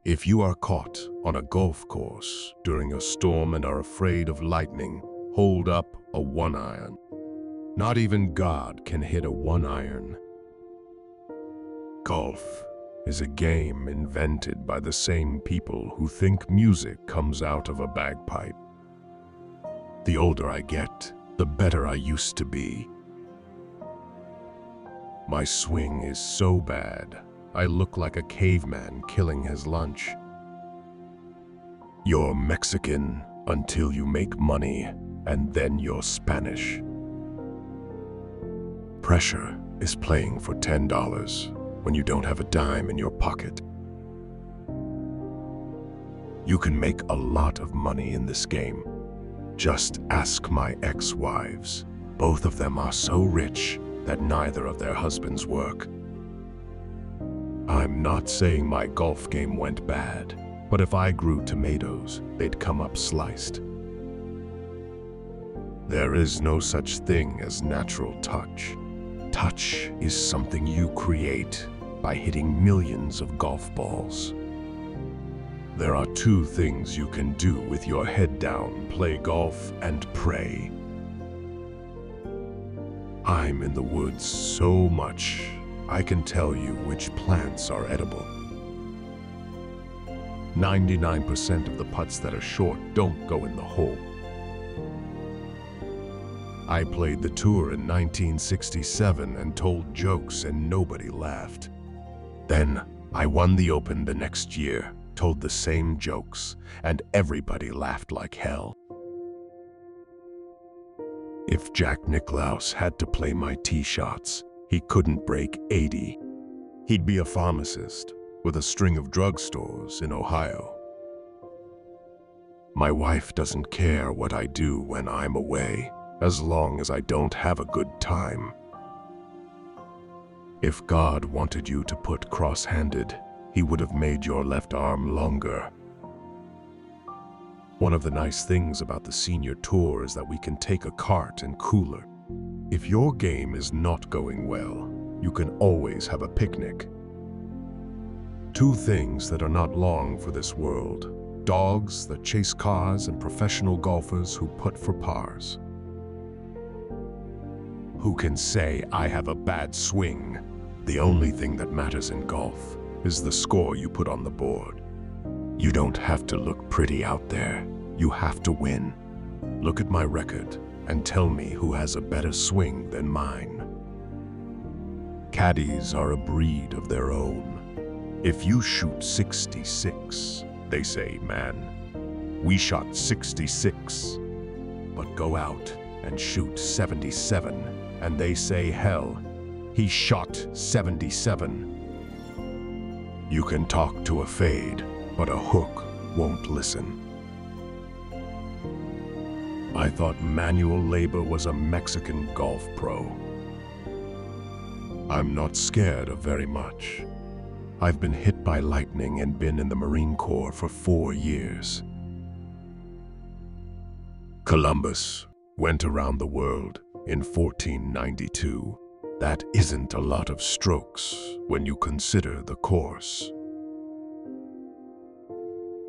If you are caught on a golf course during a storm and are afraid of lightning, hold up a 1-iron. Not even God can hit a 1-iron. Golf is a game invented by the same people who think music comes out of a bagpipe. The older I get, the better I used to be. My swing is so bad, I look like a caveman killing his lunch. You're Mexican until you make money, and then you're Spanish. Pressure is playing for $10 when you don't have a dime in your pocket. You can make a lot of money in this game. Just ask my ex-wives. Both of them are so rich that neither of their husbands work. I'm not saying my golf game went bad, but if I grew tomatoes, they'd come up sliced. There is no such thing as natural touch. Touch is something you create by hitting millions of golf balls. There are two things you can do with your head down: play golf and pray. I'm in the woods so much, I can tell you which plants are edible. 99% of the putts that are short don't go in the hole. I played the tour in 1967 and told jokes and nobody laughed. Then I won the Open the next year, told the same jokes, and everybody laughed like hell. If Jack Nicklaus had to play my tee shots, he couldn't break 80. He'd be a pharmacist with a string of drugstores in Ohio. My wife doesn't care what I do when I'm away, as long as I don't have a good time. If God wanted you to put cross-handed, he would have made your left arm longer. One of the nice things about the senior tour is that we can take a cart and cooler. If your game is not going well, you can always have a picnic. Two things that are not long for this world: dogs that chase cars and professional golfers who putt for pars. Who can say I have a bad swing? The only thing that matters in golf is the score you put on the board. You don't have to look pretty out there. You have to win. Look at my record and tell me who has a better swing than mine. Caddies are a breed of their own. If you shoot 66, they say, man, we shot 66. But go out and shoot 77, and they say, hell, he shot 77. You can talk to a fade, but a hook won't listen. I thought manual labor was a Mexican golf pro. I'm not scared of very much. I've been hit by lightning and been in the Marine Corps for 4 years. Columbus went around the world in 1492. That isn't a lot of strokes when you consider the course.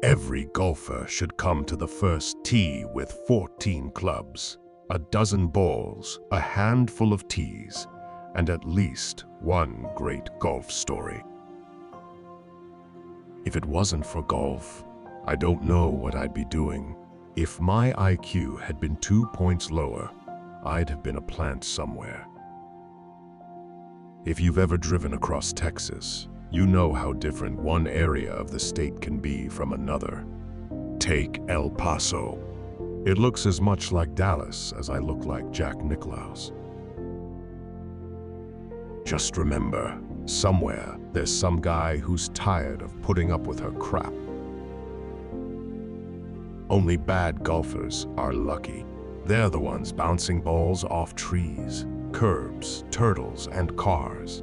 Every golfer should come to the first tee with 14 clubs, a dozen balls, a handful of tees, and at least one great golf story. If it wasn't for golf, I don't know what I'd be doing. If my IQ had been 2 points lower, I'd have been a plant somewhere. If you've ever driven across Texas, you know how different one area of the state can be from another. Take El Paso. It looks as much like Dallas as I look like Jack Nicklaus. Just remember, somewhere there's some guy who's tired of putting up with her crap. Only bad golfers are lucky. They're the ones bouncing balls off trees, curbs, turtles, and cars.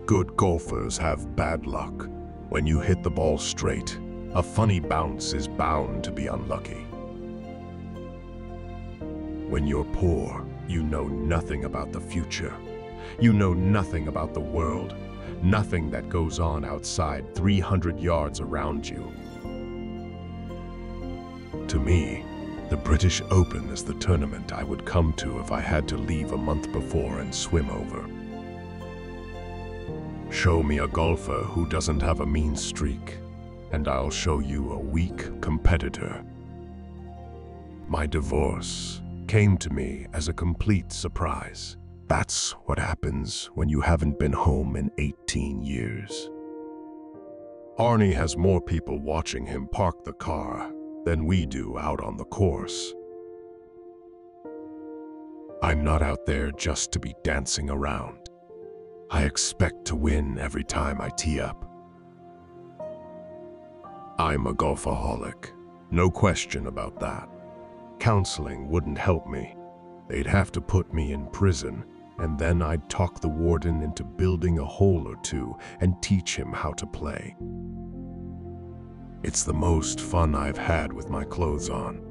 Good golfers have bad luck. When you hit the ball straight, a funny bounce is bound to be unlucky. When you're poor, you know nothing about the future. You know nothing about the world. Nothing that goes on outside 300 yards around you. To me, the British Open is the tournament I would come to if I had to leave a month before and swim over. Show me a golfer who doesn't have a mean streak, and I'll show you a weak competitor. My divorce came to me as a complete surprise. That's what happens when you haven't been home in 18 years. Arnie has more people watching him park the car than we do out on the course. I'm not out there just to be dancing around. I expect to win every time I tee up. I'm a golfaholic, no question about that. Counseling wouldn't help me. They'd have to put me in prison, and then I'd talk the warden into building a hole or two and teach him how to play. It's the most fun I've had with my clothes on.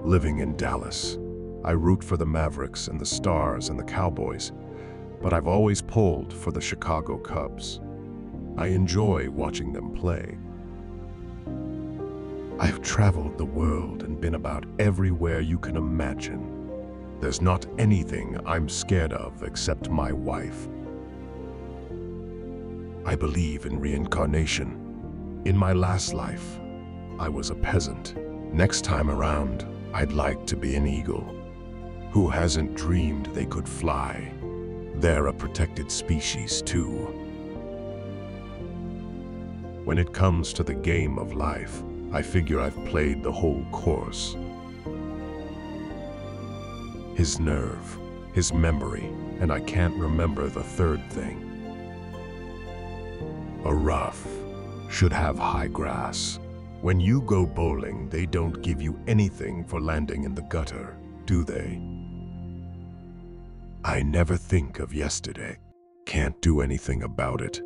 Living in Dallas, I root for the Mavericks and the Stars and the Cowboys, but I've always pulled for the Chicago Cubs. I enjoy watching them play. I've traveled the world and been about everywhere you can imagine. There's not anything I'm scared of except my wife. I believe in reincarnation. In my last life, I was a peasant. Next time around, I'd like to be an eagle. Who hasn't dreamed they could fly? They're a protected species too. When it comes to the game of life, I figure I've played the whole course. His nerve, his memory, and I can't remember the third thing. A rough should have high grass. When you go bowling, they don't give you anything for landing in the gutter, do they? I never think of yesterday. Can't do anything about it.